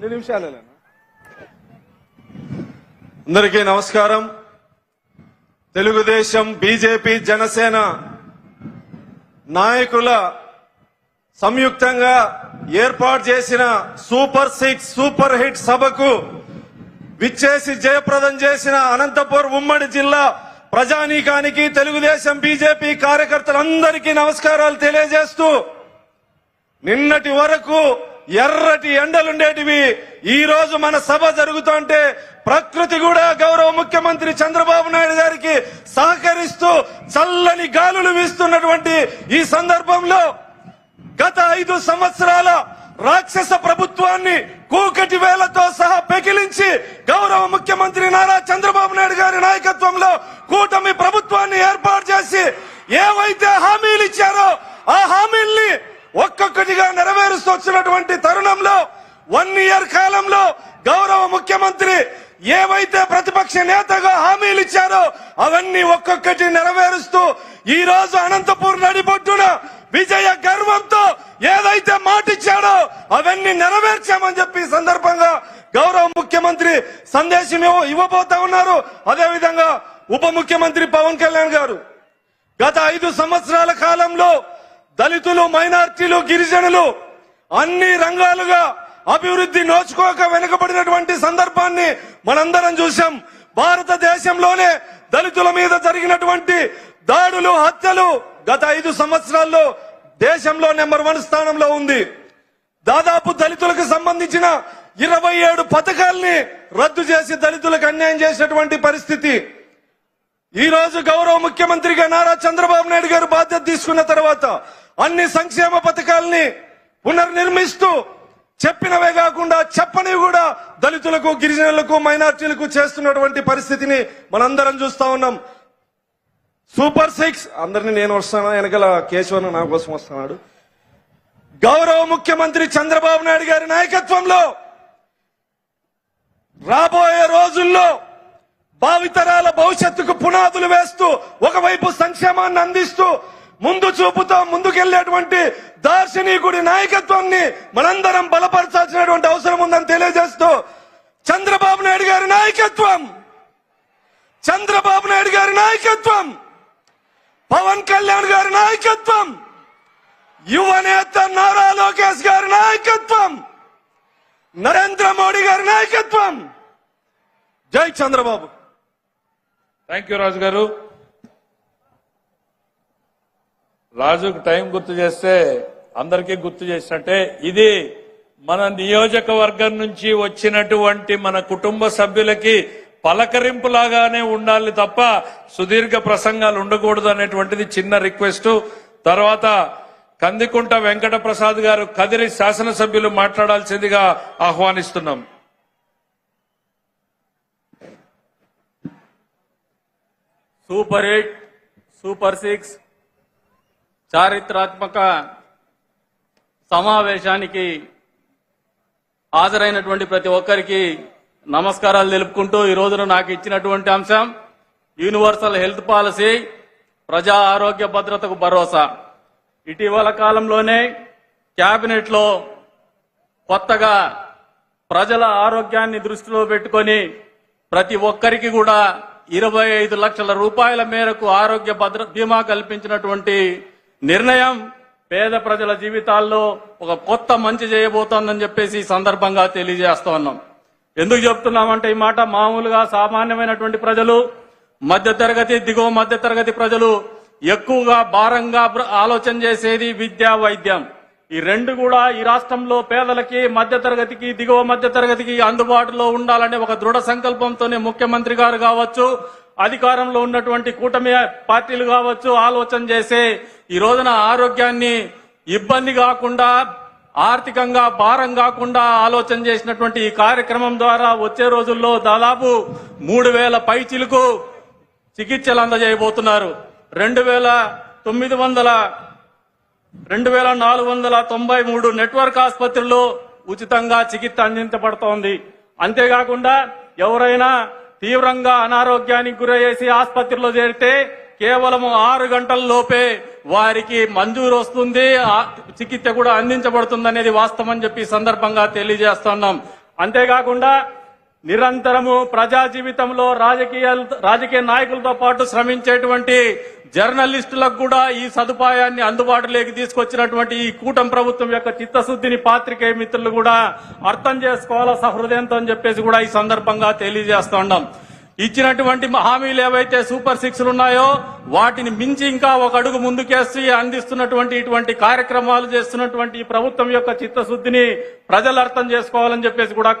2 నిమిషాలేనా? అందరికీ నమస్కారం. తెలుగుదేశం, బీజేపీ, జనసేన నాయకుల సంయుక్తంగా ఏర్పాటు చేసిన సూపర్ 6 సూపర్ హిట్ సభకు విచ్చేసి జయప్రదం చేసిన అనంతపురం ఉమ్మడి జిల్లా ప్రజానీకానికి, తెలుగుదేశం, బీజేపీ కార్యకర్తలందరికీ నమస్కారాలు తెలియజేస్తూ, నిన్నటి వరకు ఎర్రటి ఎండలుండేటివి ఈ రోజు మన సభ జరుగుతుంటే ప్రకృతి కూడా గౌరవ ముఖ్యమంత్రి చంద్రబాబు నాయుడు గారికి సహకరిస్తూ చల్లని గాలులు వీస్తున్నటువంటి ఈ సందర్భంలో గత 5 సంవత్సరాల రాక్షస ప్రభుత్వాన్ని కూకటి వేలతో సహా పెకిలించి గౌరవ ముఖ్యమంత్రి నారా చంద్రబాబు నాయుడు గారి నాయకత్వంలో కూటమి ప్రభుత్వాన్ని ఏర్పాటు చేసి ఏవైతే హామీలు ఇచ్చారో ఆ హామీల్ని ఒక్కొక్కటిగా నెరవేరుస్తూ వచ్చినటువంటి తరుణంలో 1 ఇయర్ కాలంలో గౌరవ ముఖ్యమంత్రి ఏవైతే ప్రతిపక్ష నేతగా హామీలు ఇచ్చారో అవన్నీ ఒక్కొక్కటి నెరవేరుస్తూ ఈ రోజు అనంతపూర్ నడిబొడ్డున విజయ గర్వంతో ఏదైతే మాట ఇచ్చాడో అవన్నీ నెరవేర్చామని చెప్పి సందర్భంగా గౌరవ ముఖ్యమంత్రి సందేశం ఇవ్వబోతా ఉన్నారు. అదేవిధంగా ఉప ముఖ్యమంత్రి పవన్ కళ్యాణ్ గారు గత 5 సంవత్సరాల కాలంలో దళితులు, మైనార్టీలు, గిరిజనులు అన్ని రంగాలుగా అభివృద్ధి నోచుకోక వెనుకబడినటువంటి సందర్భాన్ని మనందరం చూశాం. భారతదేశంలోనే దళితుల మీద జరిగినటువంటి దాడులు, హత్యలు గత 5 సంవత్సరాల్లో దేశంలో నెంబర్ 1 స్థానంలో ఉంది. దాదాపు దళితులకు సంబంధించిన 27 పథకాల్ని రద్దు చేసి దళితులకు అన్యాయం చేసినటువంటి పరిస్థితి. ఈ రోజు గౌరవ ముఖ్యమంత్రిగా నారా చంద్రబాబు నాయుడు గారు బాధ్యత తీసుకున్న తర్వాత అన్ని సంక్షేమ పథకాల్ని పునర్నిర్మిస్తూ చెప్పినవే కాకుండా చెప్పనివి కూడా దళితులకు, గిరిజనులకు, మైనార్టీలకు చేస్తున్నటువంటి పరిస్థితిని మనందరం చూస్తా ఉన్నాం. సూపర్ 6 అందరినీ నేను వస్తాను, వెనకాల కేశవన్ నా కోసం వస్తున్నాడు. గౌరవ ముఖ్యమంత్రి చంద్రబాబు నాయుడు గారి నాయకత్వంలో రాబోయే రోజుల్లో భావితరాల భవిష్యత్తుకు పునాదులు వేస్తూ ఒకవైపు సంక్షేమాన్ని అందిస్తూ ముందు చూపుతో ముందుకెళ్లేటువంటి దార్శనికుడి నాయకత్వాన్ని మనందరం బలపరచాల్సినటువంటి అవసరం ఉందని తెలియజేస్తూ, చంద్రబాబు నాయుడు గారి నాయకత్వం, చంద్రబాబు నాయుడు గారి నాయకత్వం, పవన్ కళ్యాణ్ గారి నాయకత్వం, యువనేత నారా లోకేష్ గారి నాయకత్వం, నరేంద్ర మోడీ గారి నాయకత్వం. జై చంద్రబాబు. థ్యాంక్ యూ రాజు గారు. రాజుకు టైం గుర్తు చేస్తే అందరికీ గుర్తు చేసినట్టే, ఇది మన నియోజకవర్గం నుంచి వచ్చినటువంటి మన కుటుంబ సభ్యులకి పలకరింపులాగానే ఉండాలి తప్ప సుదీర్ఘ ప్రసంగాలు ఉండకూడదు అనేటువంటిది చిన్న రిక్వెస్ట్. తర్వాత కందికుంట వెంకట ప్రసాద్ గారు, కదిరి శాసనసభ్యులు మాట్లాడాల్సిందిగా ఆహ్వానిస్తున్నాం. సూపర్ 8 సూపర్ 6 చారిత్రాత్మక సమావేశానికి హాజరైనటువంటి ప్రతి ఒక్కరికి నమస్కారాలు తెలుపుకుంటూ, ఈ రోజున నాకు ఇచ్చినటువంటి అంశం యూనివర్సల్ హెల్త్ పాలసీ, ప్రజా ఆరోగ్య భద్రతకు భరోసా. ఇటీవల కాలంలోనే కేబినెట్ లో కొత్తగా ప్రజల ఆరోగ్యాన్ని దృష్టిలో పెట్టుకొని ప్రతి ఒక్కరికి కూడా 25 లక్షల రూపాయల మేరకు ఆరోగ్య బీమా కల్పించినటువంటి నిర్ణయం పేద ప్రజల జీవితాల్లో ఒక కొత్త మంచి చేయబోతోందని చెప్పేసి ఈ సందర్భంగా తెలియజేస్తా ఉన్నాం. ఎందుకు చెప్తున్నామంటే ఈ మాట, మామూలుగా సామాన్యమైనటువంటి ప్రజలు, మధ్యతరగతి, దిగువ మధ్యతరగతి ప్రజలు ఎక్కువగా భారంగా ఆలోచన చేసేది విద్య, వైద్యం. ఈ రెండు కూడా ఈ రాష్ట్రంలో పేదలకి, మధ్యతరగతికి, దిగువ మధ్యతరగతికి అందుబాటులో ఉండాలనే ఒక దృఢ సంకల్పంతోనే ముఖ్యమంత్రి గారు కావచ్చు, అధికారంలో ఉన్నటువంటి కూటమి పార్టీలు కావచ్చు ఆలోచన చేసే ఈ రోజున ఆరోగ్యాన్ని ఇబ్బంది కాకుండా, ఆర్థికంగా భారం కాకుండా ఆలోచన చేసినటువంటి ఈ కార్యక్రమం ద్వారా వచ్చే రోజుల్లో దాదాపు 3000 పైచిలకు చికిత్సలు అందజేయబోతున్నారు. 2493 నెట్వర్క్ ఆసుపత్రుల్లో ఉచితంగా చికిత్స అందించబడుతోంది. అంతేకాకుండా ఎవరైనా తీవ్రంగా అనారోగ్యానికి గురయ్యేసి ఆసుపత్రిలో చేరితే కేవలం 6 గంటల లోపే వారికి మంజూరు వస్తుంది, చికిత్స కూడా అందించబడుతుంది అనేది వాస్తవం అని చెప్పి సందర్భంగా తెలియజేస్తున్నాం. అంతేకాకుండా నిరంతరము ప్రజా జీవితంలో రాజకీయ నాయకులతో పాటు శ్రమించేటువంటి జర్నలిస్టులకు కూడా ఈ సదుపాయాన్ని అందుబాటులోకి తీసుకొచ్చినటువంటి ఈ కూటమి ప్రభుత్వం యొక్క చిత్తశుద్ధిని పాత్రికేయ మిత్రులు కూడా అర్థం చేసుకోవాలా సహృదయంతో అని చెప్పేసి కూడా ఈ సందర్భంగా తెలియజేస్తున్నాం. ఇచ్చినటువంటి హామీలు ఏవైతే సూపర్ 6 ఉన్నాయో వాటిని మించి ఇంకా ఒక అడుగు ముందుకేసి అందిస్తున్నటువంటి ఇటువంటి కార్యక్రమాలు చేస్తున్నటువంటి ఈ ప్రభుత్వం యొక్క చిత్తశుద్ధిని ప్రజలు అర్థం చేసుకోవాలని చెప్పేసి కూడా